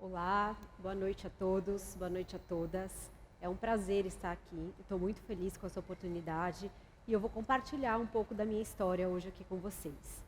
Olá, boa noite a todos, boa noite a todas. É um prazer estar aqui, estou muito feliz com essa oportunidade e eu vou compartilhar um pouco da minha história hoje aqui com vocês.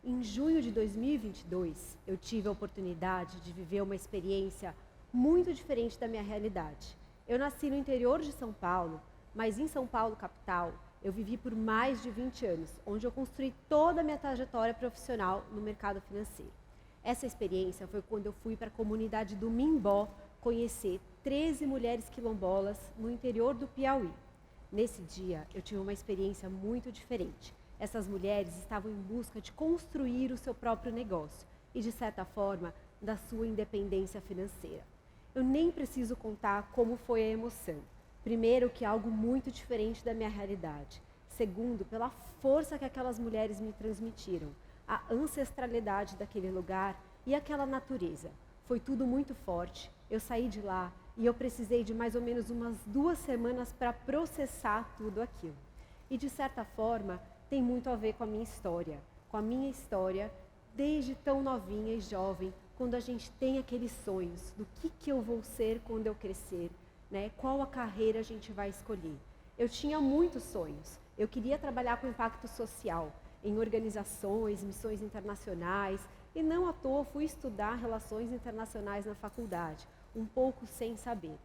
Em junho de 2022, eu tive a oportunidade de viver uma experiência muito diferente da minha realidade. Eu nasci no interior de São Paulo, mas em São Paulo, capital, eu vivi por mais de 20 anos, onde eu construí toda a minha trajetória profissional no mercado financeiro. Essa experiência foi quando eu fui para a comunidade do Mimbó conhecer 13 mulheres quilombolas no interior do Piauí. Nesse dia, eu tive uma experiência muito diferente. Essas mulheres estavam em busca de construir o seu próprio negócio e, de certa forma, da sua independência financeira. Eu nem preciso contar como foi a emoção. Primeiro, que é algo muito diferente da minha realidade. Segundo, pela força que aquelas mulheres me transmitiram, a ancestralidade daquele lugar e aquela natureza. Foi tudo muito forte. Eu saí de lá e eu precisei de mais ou menos umas 2 semanas para processar tudo aquilo. E de certa forma, tem muito a ver com a minha história. Com a minha história, desde tão novinha e jovem, quando a gente tem aqueles sonhos do que eu vou ser quando eu crescer, né? Qual a carreira a gente vai escolher. Eu tinha muitos sonhos. Eu queria trabalhar com impacto social, em organizações, missões internacionais, e não à toa fui estudar relações internacionais na faculdade, um pouco sem saber.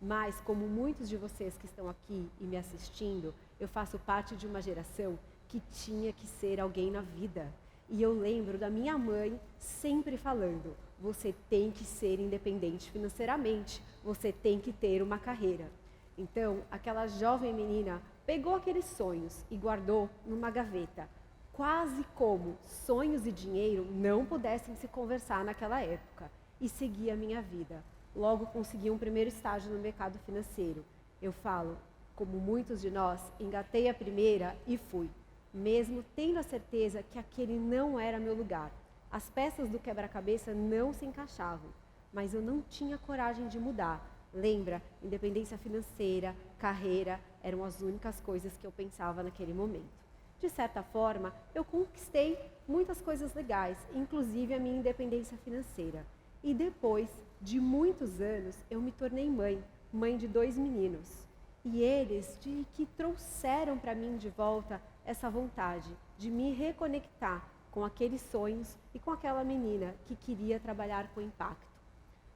Mas, como muitos de vocês que estão aqui e me assistindo, eu faço parte de uma geração que tinha que ser alguém na vida. E eu lembro da minha mãe sempre falando: você tem que ser independente financeiramente, você tem que ter uma carreira. Então, aquela jovem menina pegou aqueles sonhos e guardou numa gaveta, quase como sonhos e dinheiro não pudessem se conversar naquela época, e segui a minha vida. Logo consegui um primeiro estágio no mercado financeiro. Eu falo, como muitos de nós, engatei a primeira e fui, mesmo tendo a certeza que aquele não era meu lugar. As peças do quebra-cabeça não se encaixavam, mas eu não tinha coragem de mudar. Lembra, independência financeira, carreira, eram as únicas coisas que eu pensava naquele momento. De certa forma, eu conquistei muitas coisas legais, inclusive a minha independência financeira. E depois de muitos anos, eu me tornei mãe de 2 meninos. E eles que trouxeram para mim de volta essa vontade de me reconectar com aqueles sonhos e com aquela menina que queria trabalhar com impacto.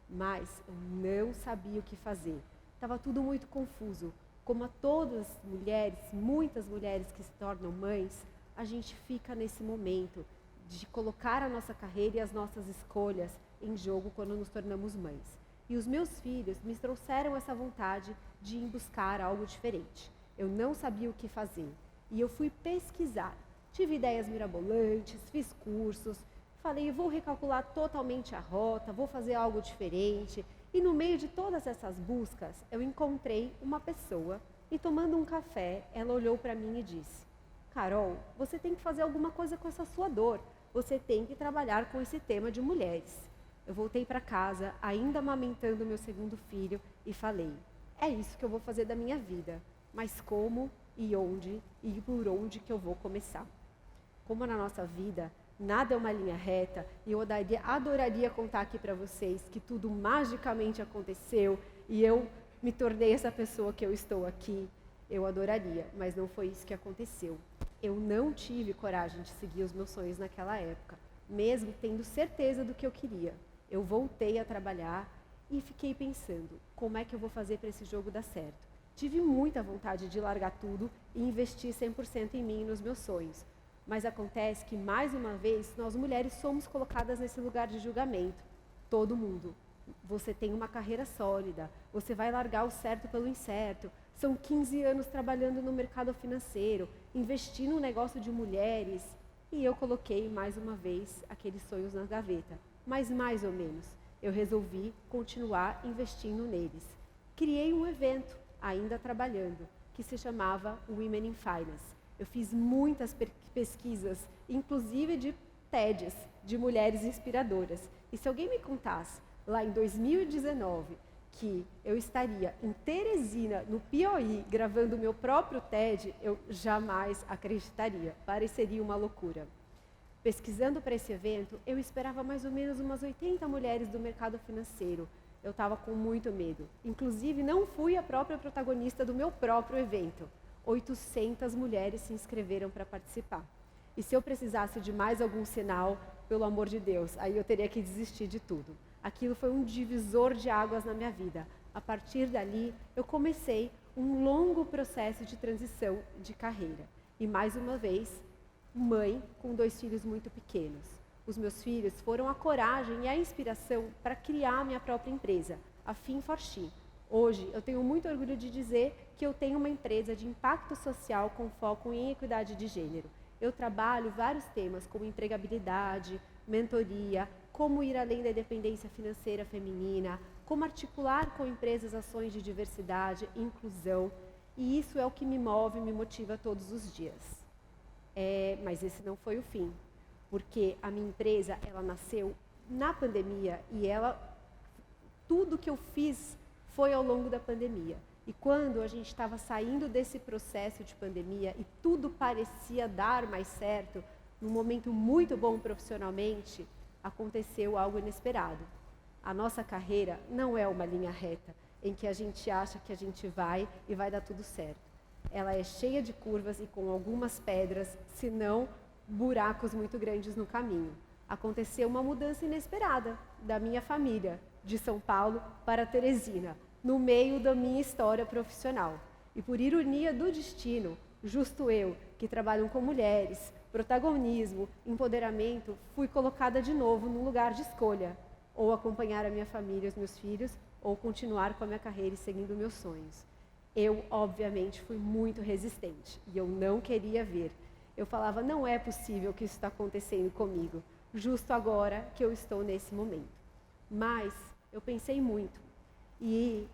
Mas eu não sabia o que fazer. Estava tudo muito confuso. Como a todas as mulheres, muitas mulheres que se tornam mães, a gente fica nesse momento de colocar a nossa carreira e as nossas escolhas em jogo quando nos tornamos mães. E os meus filhos me trouxeram essa vontade de ir buscar algo diferente. Eu não sabia o que fazer e eu fui pesquisar. Tive ideias mirabolantes, fiz cursos, falei, vou recalcular totalmente a rota, vou fazer algo diferente. E no meio de todas essas buscas, eu encontrei uma pessoa e, tomando um café, ela olhou para mim e disse: Carol, você tem que fazer alguma coisa com essa sua dor. Você tem que trabalhar com esse tema de mulheres. Eu voltei para casa, ainda amamentando meu segundo filho, e falei: é isso que eu vou fazer da minha vida. Mas como e onde e por onde que eu vou começar? Como na nossa vida, nada é uma linha reta, e eu adoraria contar aqui para vocês que tudo magicamente aconteceu e eu me tornei essa pessoa que eu estou aqui. Eu adoraria, mas não foi isso que aconteceu. Eu não tive coragem de seguir os meus sonhos naquela época, mesmo tendo certeza do que eu queria. Eu voltei a trabalhar e fiquei pensando, como é que eu vou fazer para esse jogo dar certo? Tive muita vontade de largar tudo e investir 100% em mim e nos meus sonhos. Mas acontece que, mais uma vez, nós mulheres somos colocadas nesse lugar de julgamento. Todo mundo. Você tem uma carreira sólida, você vai largar o certo pelo incerto. São 15 anos trabalhando no mercado financeiro, investindo no negócio de mulheres. E eu coloquei, mais uma vez, aqueles sonhos na gaveta. Mas mais ou menos, eu resolvi continuar investindo neles. Criei um evento, ainda trabalhando, que se chamava Women in Finance. Eu fiz muitas pesquisas, inclusive de TEDs, de mulheres inspiradoras. E se alguém me contasse, lá em 2019, que eu estaria em Teresina, no Piauí, gravando o meu próprio TED, eu jamais acreditaria. Pareceria uma loucura. pesquisando para esse evento, eu esperava mais ou menos umas 80 mulheres do mercado financeiro. Eu estava com muito medo. Inclusive, não fui a própria protagonista do meu próprio evento. 800 mulheres se inscreveram para participar. E se eu precisasse de mais algum sinal, pelo amor de Deus, aí eu teria que desistir de tudo. Aquilo foi um divisor de águas na minha vida. A partir dali, eu comecei um longo processo de transição de carreira. E mais uma vez, mãe com 2 filhos muito pequenos. Os meus filhos foram a coragem e a inspiração para criar a minha própria empresa, a Fin4She. Hoje, eu tenho muito orgulho de dizer que eu tenho uma empresa de impacto social com foco em equidade de gênero. Eu trabalho vários temas como empregabilidade, mentoria, como ir além da independência financeira feminina, como articular com empresas ações de diversidade e inclusão. E isso é o que me move e me motiva todos os dias. Mas esse não foi o fim, porque a minha empresa, ela nasceu na pandemia e tudo que eu fiz foi ao longo da pandemia. E quando a gente estava saindo desse processo de pandemia e tudo parecia dar mais certo, num momento muito bom profissionalmente, aconteceu algo inesperado. A nossa carreira não é uma linha reta, em que a gente acha que a gente vai e vai dar tudo certo. Ela é cheia de curvas e com algumas pedras, se não buracos muito grandes no caminho. Aconteceu uma mudança inesperada da minha família, de São Paulo para Teresina, no meio da minha história profissional. E por ironia do destino, justo eu, que trabalho com mulheres, protagonismo, empoderamento, fui colocada de novo no lugar de escolha, ou acompanhar a minha família e os meus filhos, ou continuar com a minha carreira e seguindo meus sonhos. Eu, obviamente, fui muito resistente e eu não queria ver. Eu falava, não é possível que isso está acontecendo comigo, justo agora que eu estou nesse momento. Mas eu pensei muito e,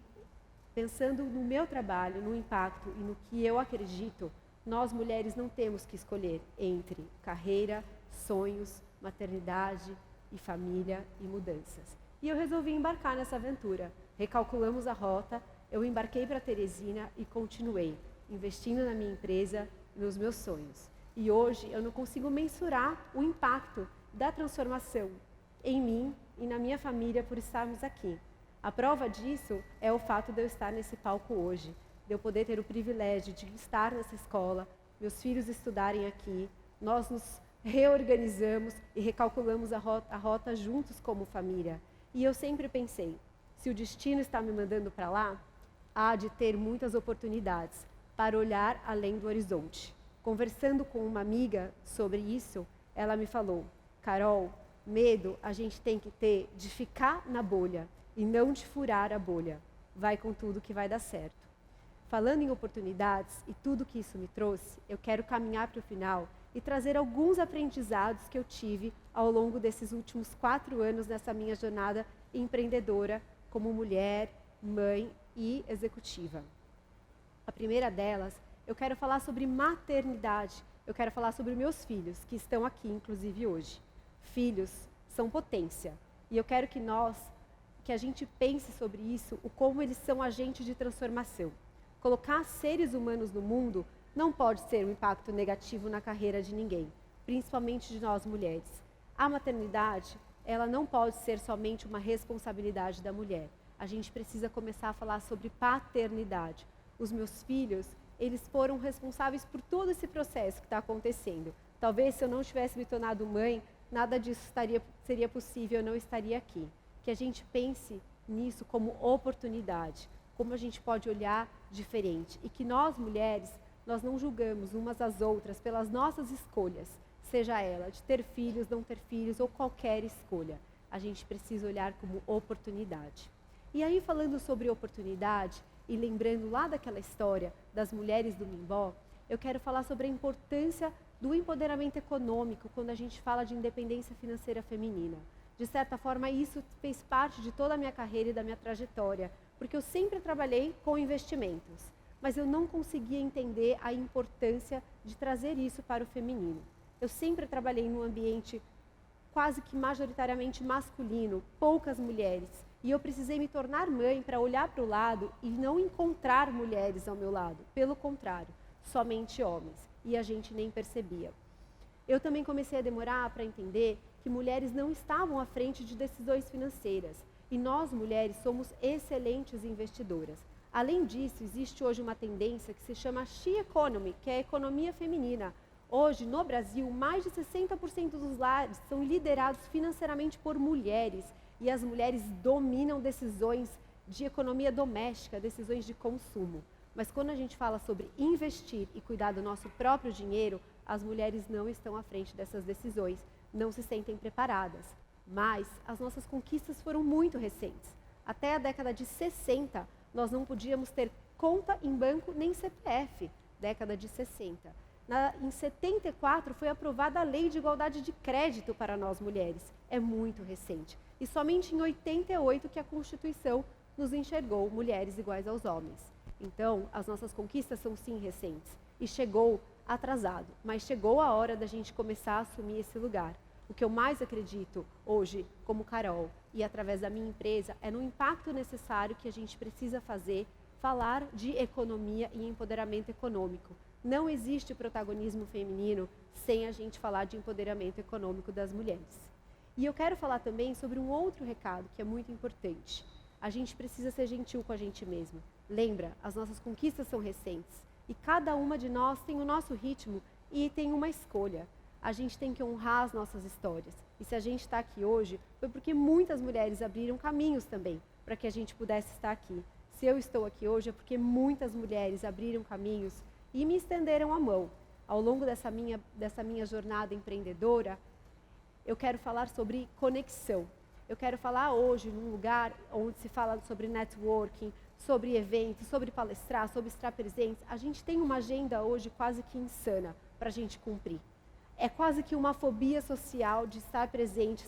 pensando no meu trabalho, no impacto e no que eu acredito, nós mulheres não temos que escolher entre carreira, sonhos, maternidade e família e mudanças. E eu resolvi embarcar nessa aventura. Recalculamos a rota, eu embarquei para Teresina e continuei, investindo na minha empresa, nos meus sonhos. E hoje eu não consigo mensurar o impacto da transformação em mim e na minha família por estarmos aqui. A prova disso é o fato de eu estar nesse palco hoje, de eu poder ter o privilégio de estar nessa escola, meus filhos estudarem aqui, nós nos reorganizamos e recalculamos a rota juntos como família. E eu sempre pensei, se o destino está me mandando para lá, há de ter muitas oportunidades para olhar além do horizonte. Conversando com uma amiga sobre isso, ela me falou, Carol, medo a gente tem que ter de ficar na bolha e não de furar a bolha. Vai com tudo que vai dar certo. Falando em oportunidades e tudo que isso me trouxe, eu quero caminhar para o final e trazer alguns aprendizados que eu tive ao longo desses últimos 4 anos nessa minha jornada empreendedora como mulher, mãe e executiva. A primeira delas, eu quero falar sobre maternidade. Eu quero falar sobre meus filhos, que estão aqui, inclusive, hoje. Filhos são potência. E eu quero que a gente pense sobre isso, o como eles são agentes de transformação. Colocar seres humanos no mundo não pode ser um impacto negativo na carreira de ninguém, principalmente de nós mulheres. A maternidade, ela não pode ser somente uma responsabilidade da mulher. A gente precisa começar a falar sobre paternidade. Os meus filhos, eles foram responsáveis por todo esse processo que está acontecendo. Talvez se eu não tivesse me tornado mãe, nada disso seria possível, eu não estaria aqui. Que a gente pense nisso como oportunidade, como a gente pode olhar diferente. E que nós, mulheres, nós não julgamos umas às outras pelas nossas escolhas, seja ela de ter filhos, não ter filhos ou qualquer escolha. A gente precisa olhar como oportunidade. E aí, falando sobre oportunidade, e lembrando lá daquela história das mulheres do Mimbó, eu quero falar sobre a importância do empoderamento econômico quando a gente fala de independência financeira feminina. De certa forma, isso fez parte de toda a minha carreira e da minha trajetória, porque eu sempre trabalhei com investimentos, mas eu não conseguia entender a importância de trazer isso para o feminino. Eu sempre trabalhei num ambiente quase que majoritariamente masculino, poucas mulheres, e eu precisei me tornar mãe para olhar para o lado e não encontrar mulheres ao meu lado. Pelo contrário, somente homens. E a gente nem percebia. Eu também comecei a demorar para entender que mulheres não estavam à frente de decisões financeiras. E nós, mulheres, somos excelentes investidoras. Além disso, existe hoje uma tendência que se chama She Economy, que é a economia feminina. Hoje, no Brasil, mais de 60% dos lares são liderados financeiramente por mulheres. E as mulheres dominam decisões de economia doméstica, decisões de consumo. Mas quando a gente fala sobre investir e cuidar do nosso próprio dinheiro, as mulheres não estão à frente dessas decisões, não se sentem preparadas. Mas as nossas conquistas foram muito recentes. Até a década de 60, nós não podíamos ter conta em banco nem CPF, década de 60. Em 74 foi aprovada a Lei de Igualdade de Crédito para nós mulheres. É muito recente. E somente em 88 que a Constituição nos enxergou mulheres iguais aos homens. Então, as nossas conquistas são sim recentes. E chegou atrasado, mas chegou a hora da gente começar a assumir esse lugar. O que eu mais acredito hoje, como Carol, e através da minha empresa, é no impacto necessário que a gente precisa falar de economia e empoderamento econômico. Não existe protagonismo feminino sem a gente falar de empoderamento econômico das mulheres. E eu quero falar também sobre um outro recado que é muito importante. A gente precisa ser gentil com a gente mesma. Lembra, as nossas conquistas são recentes e cada uma de nós tem o nosso ritmo e tem uma escolha. A gente tem que honrar as nossas histórias. E se a gente está aqui hoje, foi porque muitas mulheres abriram caminhos também para que a gente pudesse estar aqui. Se eu estou aqui hoje é porque muitas mulheres abriram caminhos e me estenderam a mão. Ao longo dessa minha jornada empreendedora, eu quero falar sobre conexão. Eu quero falar hoje num lugar onde se fala sobre networking, sobre eventos, sobre palestrar, sobre estar presentes. A gente tem uma agenda hoje quase que insana para a gente cumprir. É quase que uma fobia social de estar presente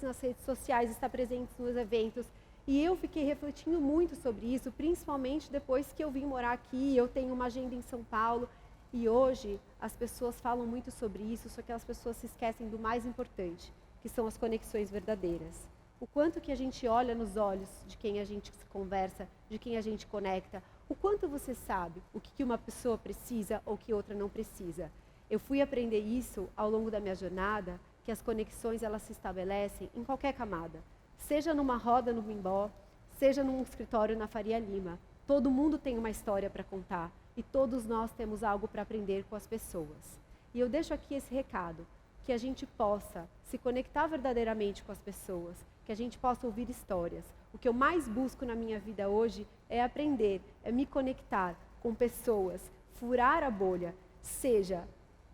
nas redes sociais, estar presente nos eventos. E eu fiquei refletindo muito sobre isso, principalmente depois que eu vim morar aqui, eu tenho uma agenda em São Paulo. E hoje as pessoas falam muito sobre isso, só que as pessoas se esquecem do mais importante, que são as conexões verdadeiras. O quanto que a gente olha nos olhos de quem a gente se conversa, de quem a gente conecta, o quanto você sabe o que uma pessoa precisa ou que outra não precisa. Eu fui aprender isso ao longo da minha jornada, que as conexões elas se estabelecem em qualquer camada. Seja numa roda no Mimbó, seja num escritório na Faria Lima. Todo mundo tem uma história para contar e todos nós temos algo para aprender com as pessoas. E eu deixo aqui esse recado, que a gente possa se conectar verdadeiramente com as pessoas, que a gente possa ouvir histórias. O que eu mais busco na minha vida hoje é aprender, é me conectar com pessoas, furar a bolha, seja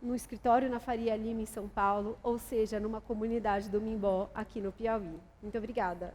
no escritório na Faria Lima, em São Paulo, ou seja, numa comunidade do Mimbó, aqui no Piauí. Muito obrigada.